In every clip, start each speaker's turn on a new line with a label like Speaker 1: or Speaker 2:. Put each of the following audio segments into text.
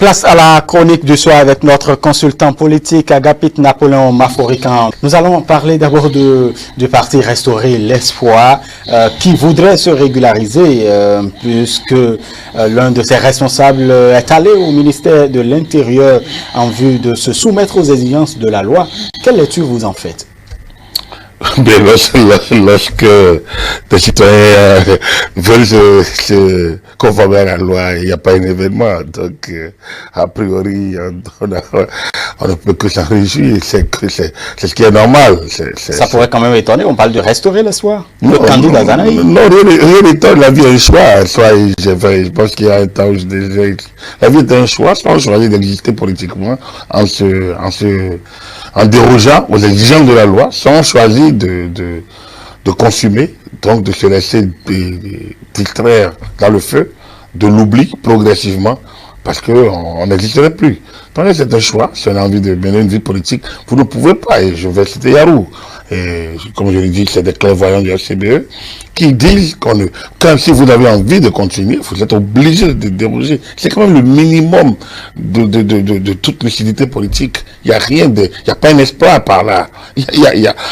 Speaker 1: Place à la chronique du soir avec notre consultant politique Agapit Napoléon Maforican. Nous allons parler d'abord du parti Restaurer l'Espoir qui voudrait se régulariser puisque l'un de ses responsables est allé au ministère de l'Intérieur en vue de se soumettre aux exigences de la loi. Quelle lecture vous en faites?
Speaker 2: Mais lorsque des citoyens veulent se conformer à la loi, il n'y a pas un événement. Donc, a priori, on ne peut que s'en réjouir. C'est ce qui est normal.
Speaker 1: Ça pourrait quand même étonner. On parle de Restaurer l'Espoir.
Speaker 2: Non, rien n'étonne. La vie est un choix. Je pense qu'il y a un temps où la vie est un choix. Soit on choisit d'exister politiquement en dérogeant aux exigences de la loi, sans choisir de consumer, donc de se laisser distraire dans le feu, de l'oubli progressivement, parce qu'on n'existerait plus. Donc c'est un choix, si on a envie de mener une vie politique, vous ne pouvez pas, et je vais citer Yarou, et comme je l'ai dit, c'est des clairvoyants du RCBE, qui disent si vous avez envie de continuer, vous êtes obligé de déroger. C'est quand même le minimum de toute lucidité politique. Il n'y a pas un espoir par là.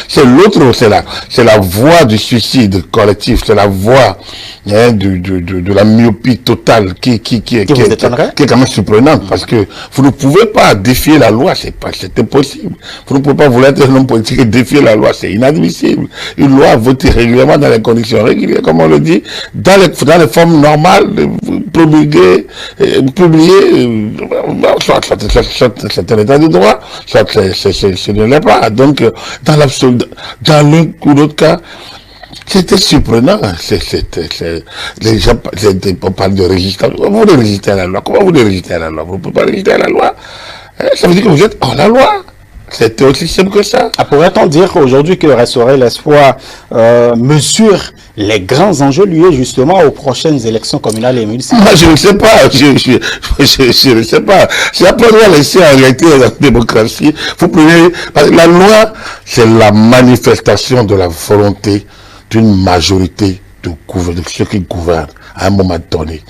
Speaker 2: C'est l'autre, c'est la voie du suicide collectif, c'est la voie de la myopie totale qui est quand même surprenante, parce que vous ne pouvez pas défier la loi, c'est impossible. Vous ne pouvez pas vouloir être un homme politique et défier la loi, c'est inadmissible. Une loi votée régulièrement dans les conditions régulières, comme on le dit, dans les formes normales, promulguées, publiées, soit c'est un état de droit, soit ce ne l'est pas. Donc, dans l'un ou l'autre cas, c'était surprenant. Les gens parlent de résistance. Vous voulez résister à la loi. Comment vous voulez résister à la loi? Vous ne pouvez pas résister à la loi. Ça veut dire que vous êtes hors la loi. C'est aussi simple que ça.
Speaker 1: Pourrait-on dire qu'aujourd'hui que Restaurer l'Espoir mesure les grands enjeux liés justement aux prochaines élections communales et municipales?
Speaker 2: Moi, je ne sais pas. Je ne sais pas. C'est après on laisser en réalité la démocratie. Vous prenez, parce que la loi, c'est la manifestation de la volonté d'une majorité de ceux qui gouvernent à un moment donné.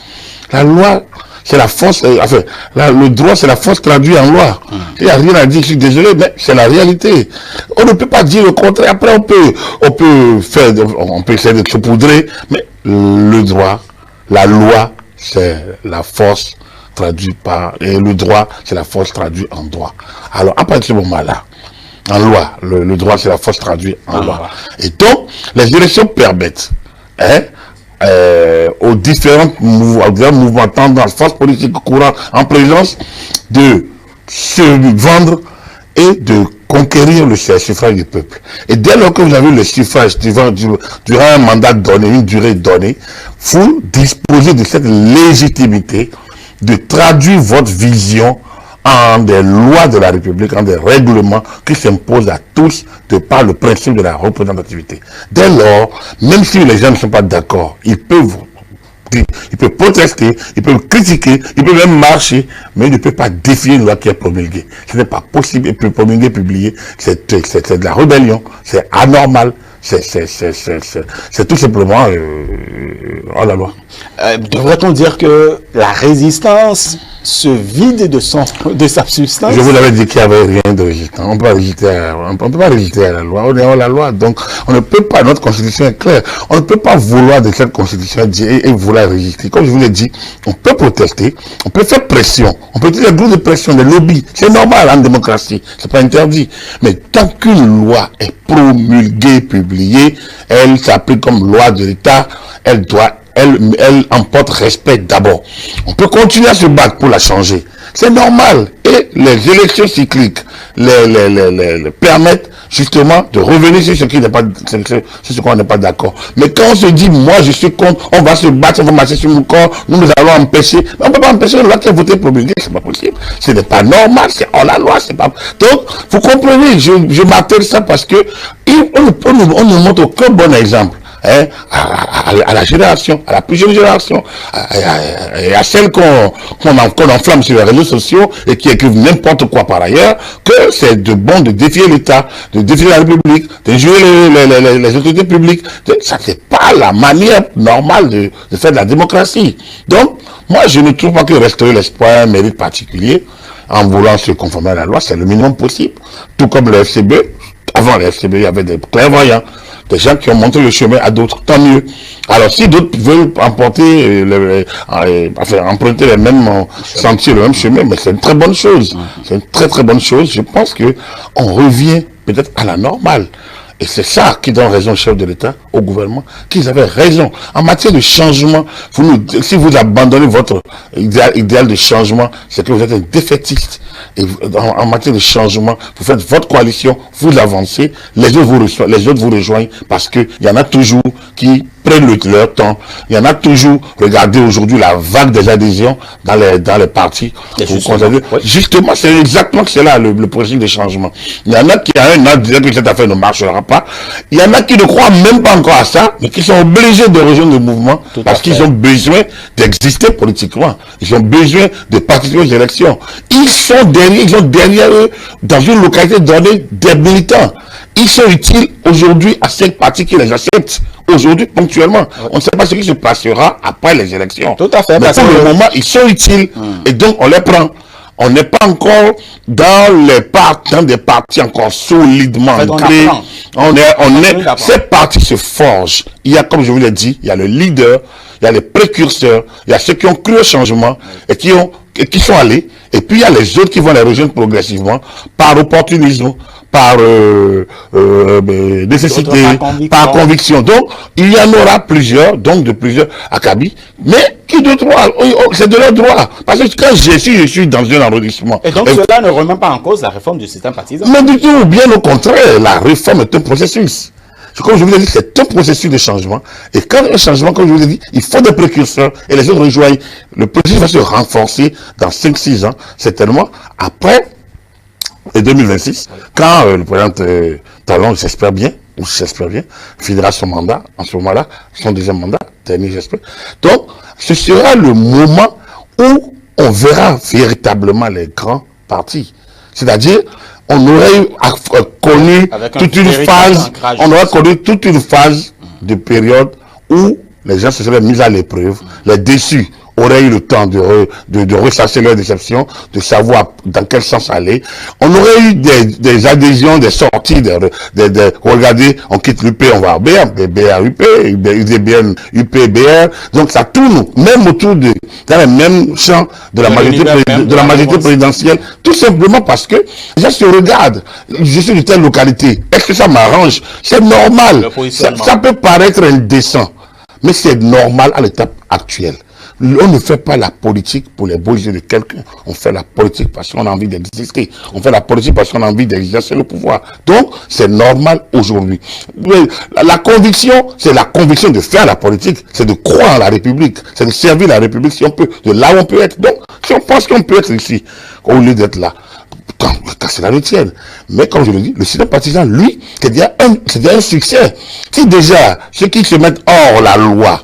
Speaker 2: La loi, c'est la force, le droit, c'est la force traduite en loi. Il n'y a rien à dire, je suis désolé, mais c'est la réalité. On ne peut pas dire le contraire. Après, on peut essayer de se poudrer, mais le droit, la loi, c'est la force traduite et le droit, c'est la force traduite en droit. Alors, à partir de ce moment-là, en loi, le droit, c'est la force traduite en loi. Et donc, les élections permettent, aux différents mouvements tendances, forces politiques courantes en présence de se vendre et de conquérir le suffrage du peuple. Et dès lors que vous avez le suffrage durant un mandat donné, une durée donnée, vous disposez de cette légitimité de traduire votre vision en des lois de la République, en des règlements qui s'imposent à tous de par le principe de la représentativité. Dès lors, même si les gens ne sont pas d'accord, ils peuvent protester, ils peuvent critiquer, ils peuvent même marcher, mais ils ne peuvent pas défier une loi qui est promulguée. Ce n'est pas possible, et puis promulguer, publier, c'est de la rébellion, c'est anormal, c'est tout simplement hors la loi.
Speaker 1: Devrait-on dire que la résistance se vide de sa substance?
Speaker 2: Je vous avais dit qu'il n'y avait rien de résistant. On ne peut pas résister à la loi. On est hors la loi. Donc, on ne peut pas, notre constitution est claire. On ne peut pas vouloir de cette constitution et vouloir résister. Comme je vous l'ai dit, on peut protester, on peut faire pression, on peut utiliser des groupes de pression, des lobbies. C'est normal en démocratie. C'est pas interdit. Mais tant qu'une loi est promulguée, publiée, elle s'applique comme loi de l'État, elle emporte respect d'abord. On peut continuer à se battre pour la changer. C'est normal. Et les élections cycliques permettent justement de revenir sur ce qu'on n'est pas d'accord. Mais quand on se dit, moi je suis contre, on va se battre, on va marcher sur mon corps, nous allons empêcher. Mais on ne peut pas empêcher une loi qui est votée promulguée, c'est pas possible. Ce n'est pas normal, c'est hors la loi, c'est pas. Donc, vous comprenez, je m'attelle ça parce que on ne montre aucun bon exemple. hein, à la génération, à la plus jeune génération, à celle qu'on enflamme sur les réseaux sociaux et qui écrivent n'importe quoi par ailleurs, que c'est de bon de défier l'État, de défier la République, de jouer les autorités publiques. Ça, c'est pas la manière normale de faire de la démocratie. Donc, moi, je ne trouve pas que restaurer l'espoir un mérite particulier en voulant se conformer à la loi, c'est le minimum possible. Tout comme le FCB, avant le FCB, il y avait des clairvoyants, des gens qui ont montré le chemin à d'autres, tant mieux. Alors, si d'autres veulent emporter, emprunter les mêmes sentiers, le même chemin, mais c'est une très bonne chose. C'est une très très bonne chose. Je pense que on revient peut-être à la normale. Et c'est ça qui donne raison au chef de l'État, au gouvernement, qu'ils avaient raison. En matière de changement, si vous abandonnez votre idéal de changement, c'est que vous êtes un défaitiste. Et en matière de changement, vous faites votre coalition, vous avancez, les autres vous rejoignent, parce que il y en a toujours qui prennent leur temps. Il y en a toujours, regardez aujourd'hui la vague des adhésions dans les partis. Justement, c'est exactement que c'est là le processus de changement. Il y en a qui a un an disant que cette affaire ne marchera pas. Il y en a qui ne croient même pas encore à ça, mais qui sont obligés de rejoindre le mouvement parce qu'ils ont besoin d'exister politiquement. Ils ont besoin de participer aux élections. Ils ont derrière eux, dans une localité donnée, des militants. Ils sont utiles aujourd'hui à 5 partis qui les acceptent. Aujourd'hui, ponctuellement. On ne sait pas ce qui se passera après les élections.
Speaker 1: Tout à fait.
Speaker 2: Mais pour le moment, ils sont utiles. Et donc, on les prend. On n'est pas encore dans des partis encore solidement ancrés. Ces partis se forgent. Il y a, comme je vous l'ai dit, il y a le leader, il y a les précurseurs, il y a ceux qui ont cru au changement et qui sont allés. Et puis il y a les autres qui vont les rejoindre progressivement par opportunisme, par nécessité, par conviction. Donc, il y en aura plusieurs, donc de plusieurs acabits, mais qui de droit, c'est de leur droit. Parce que quand je suis dans un arrondissement...
Speaker 1: Et donc cela ne remet pas en cause la réforme du système partisan?
Speaker 2: Mais du tout, bien au contraire, la réforme est un processus. Comme je vous l'ai dit, c'est un processus de changement. Et quand un changement, comme je vous l'ai dit, il faut des précurseurs et les autres rejoignent. Le processus va se renforcer dans 5-6 ans, certainement, après 2026, quand le président Talon, j'espère bien, finira son mandat, en ce moment-là, son deuxième mandat, dernier j'espère. Donc, ce sera le moment où on verra véritablement les grands partis. C'est-à-dire, on aurait connu toute une phase de période où les gens se seraient mis à l'épreuve, les déçus auraient eu le temps de ressasser leur déception, de savoir dans quel sens aller. On aurait eu des adhésions, des sorties, regardez, on quitte l'UP, on va à BR, BR, UP, UDBN, UP, BR. Donc ça tourne, même autour dans les mêmes champs de la majorité présidentielle, tout simplement parce que les gens se regardent. Je suis de telle localité, est-ce que ça m'arrange? C'est normal. Ça peut paraître indécent, mais c'est normal à l'étape actuelle. On ne fait pas la politique pour les beaux yeux de quelqu'un. On fait la politique parce qu'on a envie d'exister. On fait la politique parce qu'on a envie d'exercer le pouvoir. Donc, c'est normal aujourd'hui. La conviction, c'est la conviction de faire la politique. C'est de croire en la République. C'est de servir la République si on peut, de là où on peut être. Donc, si on pense qu'on peut être ici, au lieu d'être là, quand cela le tienne. Mais comme je le dis, le système partisan, lui, c'est déjà un succès. Si déjà, ceux qui se mettent hors la loi,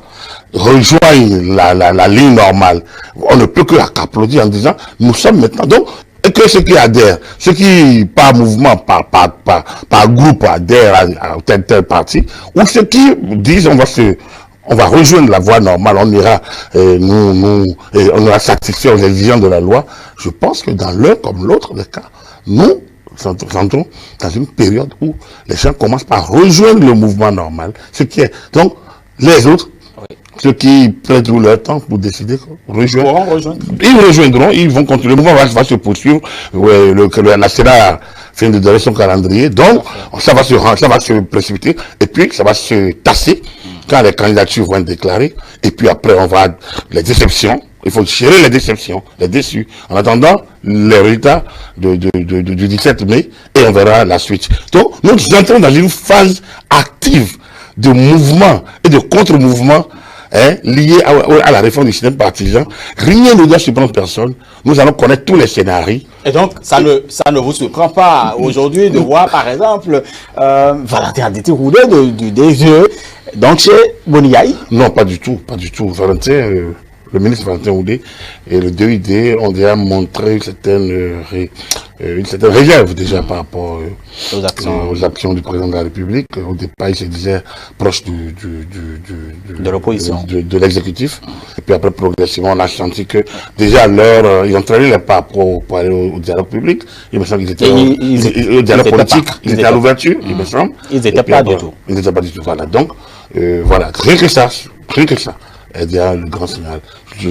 Speaker 2: rejoignent la ligne normale, on ne peut que applaudir en disant, nous sommes maintenant, donc, et que ceux qui adhèrent, ceux qui, par mouvement, par groupe, adhèrent à tel parti, ou ceux qui disent, on va rejoindre la voie normale, on ira, on ira satisfaire aux exigences de la loi. Je pense que dans l'un comme l'autre des cas, nous entrons dans une période où les gens commencent par rejoindre le mouvement normal, ce qui est, donc, les autres, ceux qui prennent tout leur temps pour décider, ils rejoindront, ils vont continuer. Le mouvement va se poursuivre. La Sénat vient de donner son calendrier. Donc, ça va se précipiter. Et puis, ça va se tasser quand les candidatures vont être déclarées. Et puis après, on va, les déceptions. Il faut gérer les déceptions, les déçus. En attendant, les résultats du 17 mai. Et on verra la suite. Donc, nous entrons dans une phase active de mouvement et de contre-mouvement liées à la réforme du système partisan. Rien ne doit surprendre personne. Nous allons connaître tous les scénarios.
Speaker 1: Et donc, ça ne vous surprend pas aujourd'hui de voir, par exemple, Valentin Aditi rouler du DGE, donc chez Boniaï?
Speaker 2: Non, pas du tout, pas du tout. Valentin, le ministre Valentin Oudé et le DUD ont déjà montré une certaine réserve déjà par rapport aux actions du président de la République. Au départ, il se disait proche
Speaker 1: de l'opposition,
Speaker 2: de l'exécutif. Et puis après, progressivement, on a senti que déjà ils ont traîné les pas pour aller au dialogue public. Il me semble qu'ils étaient au dialogue politique. Ils étaient à l'ouverture, il me semble.
Speaker 1: Ils n'étaient pas du tout.
Speaker 2: Ils n'étaient pas du tout. Voilà. Donc, voilà. Rien que ça. Et déjà, le grand signal. Je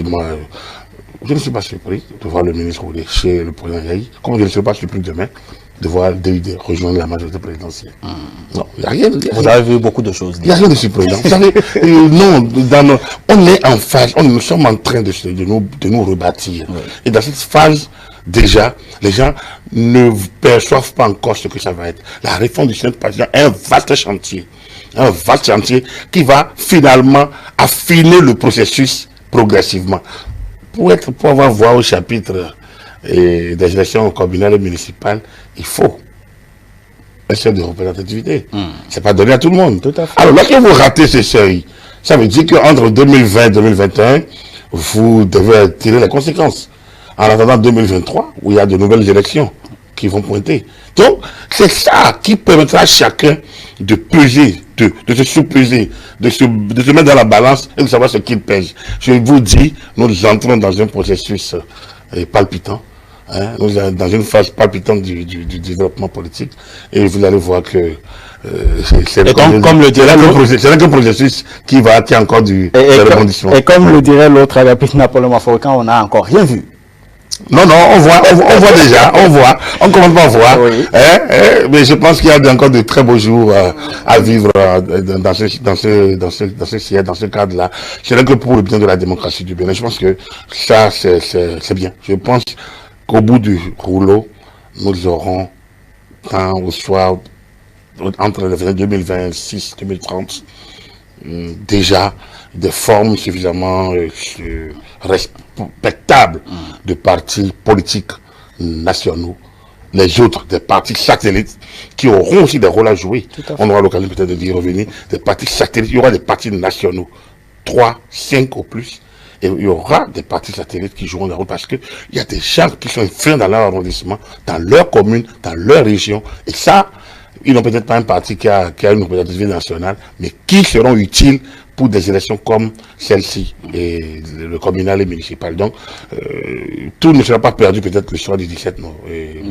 Speaker 2: ne suis pas surpris de voir le ministre rouler chez le président Yahi, comme je ne suis pas surpris demain de voir le DUD rejoindre la majorité présidentielle. Non, il n'y a rien.
Speaker 1: Vous avez vu beaucoup de choses.
Speaker 2: Il n'y a rien de surprenant. Vous savez, non, on est en phase, nous sommes en train de nous rebâtir. Oui. Et dans cette phase, déjà, les gens ne perçoivent pas encore ce que ça va être. La réforme du système partisan est un vaste chantier. Un vaste chantier qui va finalement affiner le processus progressivement. Pour avoir voix au chapitre des élections communales et municipales, il faut un seuil de représentativité. C'est pas donné à tout le monde.
Speaker 1: Tout à fait.
Speaker 2: Alors, lorsque vous ratez ce seuil, ça veut dire qu'entre 2020 et 2021, vous devez tirer les conséquences. En attendant 2023, où il y a de nouvelles élections qui vont pointer. Donc, c'est ça qui permettra à chacun de peser, de se sous-peser, de se mettre dans la balance et de savoir ce qu'il pèse. Je vous dis, nous entrons dans un processus palpitant, nous sommes dans une phase palpitante du développement politique, et vous allez voir que c'est un processus qui a encore du rebondissement.
Speaker 1: Et comme le dirait l'autre Agapit Napoléon Mafourican, on n'a encore rien vu.
Speaker 2: Non, on voit déjà, on commence pas à voir. Oui. Mais je pense qu'il y a encore de très beaux jours à vivre dans ce cadre-là. C'est là que pour le bien de la démocratie du Bénin, je pense que ça, c'est bien. Je pense qu'au bout du rouleau, nous aurons, au soir, entre les 2026 2030, déjà des formes suffisamment respectables de partis politiques nationaux, les autres des partis satellites qui auront aussi des rôles à jouer. On aura l'occasion peut-être d'y revenir. Des partis satellites, il y aura des partis nationaux, 3, 5 au plus, et il y aura des partis satellites qui joueront des rôles parce qu'il y a des gens qui sont influents dans leur arrondissement, dans leur commune, dans leur région, et ça, ils n'ont peut-être pas un parti qui a une représentativité nationale, mais qui seront utiles pour des élections comme celle-ci, et le communal et municipal. Donc, tout ne sera pas perdu peut-être le soir du 17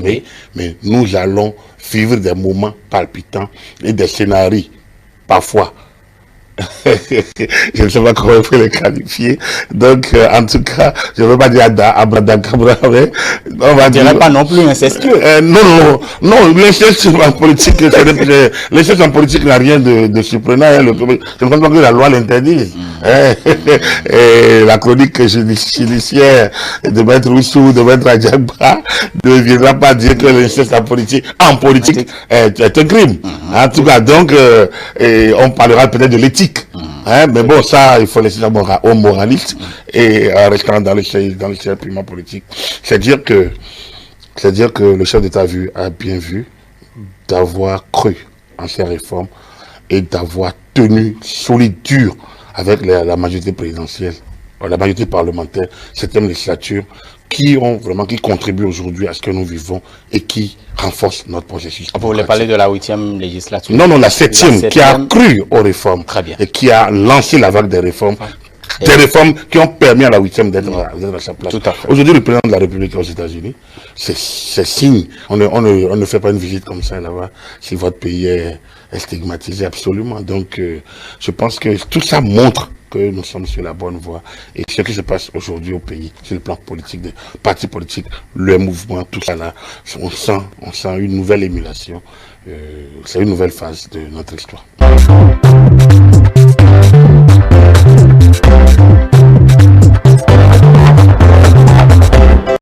Speaker 2: mai, mais nous allons vivre des moments palpitants et des scénarios, parfois. Je ne sais pas comment il faut les qualifier. Donc, en tout cas, je ne veux pas dire abracadabra, mais on va dire
Speaker 1: pas non plus incestueux.
Speaker 2: Non, l'inceste en politique, l'inceste en politique n'a rien de surprenant. Je ne pense pas que la loi l'interdise. La chronique judiciaire de Maître Ouissou, de Maître Adjagba ne viendra pas dire que l'inceste en politique est un crime. En tout cas, donc, on parlera peut-être de l'éthique. Mais bon, ça, il faut laisser ça aux moralistes et restant dans le ciel purement politique. C'est-à-dire que le chef d'État a bien vu d'avoir cru en ces réformes et d'avoir tenu solide dur avec la majorité présidentielle, la majorité parlementaire, septième législature, qui contribuent aujourd'hui à ce que nous vivons et qui renforcent notre processus.
Speaker 1: Vous voulez parler de la 8e législature?
Speaker 2: Non, la 7e, qui a cru aux réformes.
Speaker 1: Très bien.
Speaker 2: Et qui a lancé la vague des réformes. Des réformes qui ont permis à la 8e d'être à sa place. Aujourd'hui, le président de la République aux États-Unis, c'est signe. On ne fait pas une visite comme ça là-bas si votre pays est stigmatisé, absolument. Donc, je pense que tout ça montre que nous sommes sur la bonne voie. Et ce qui se passe aujourd'hui au pays, sur le plan politique, des partis politiques, le mouvement, tout ça là, on sent une nouvelle émulation. C'est une nouvelle phase de notre histoire.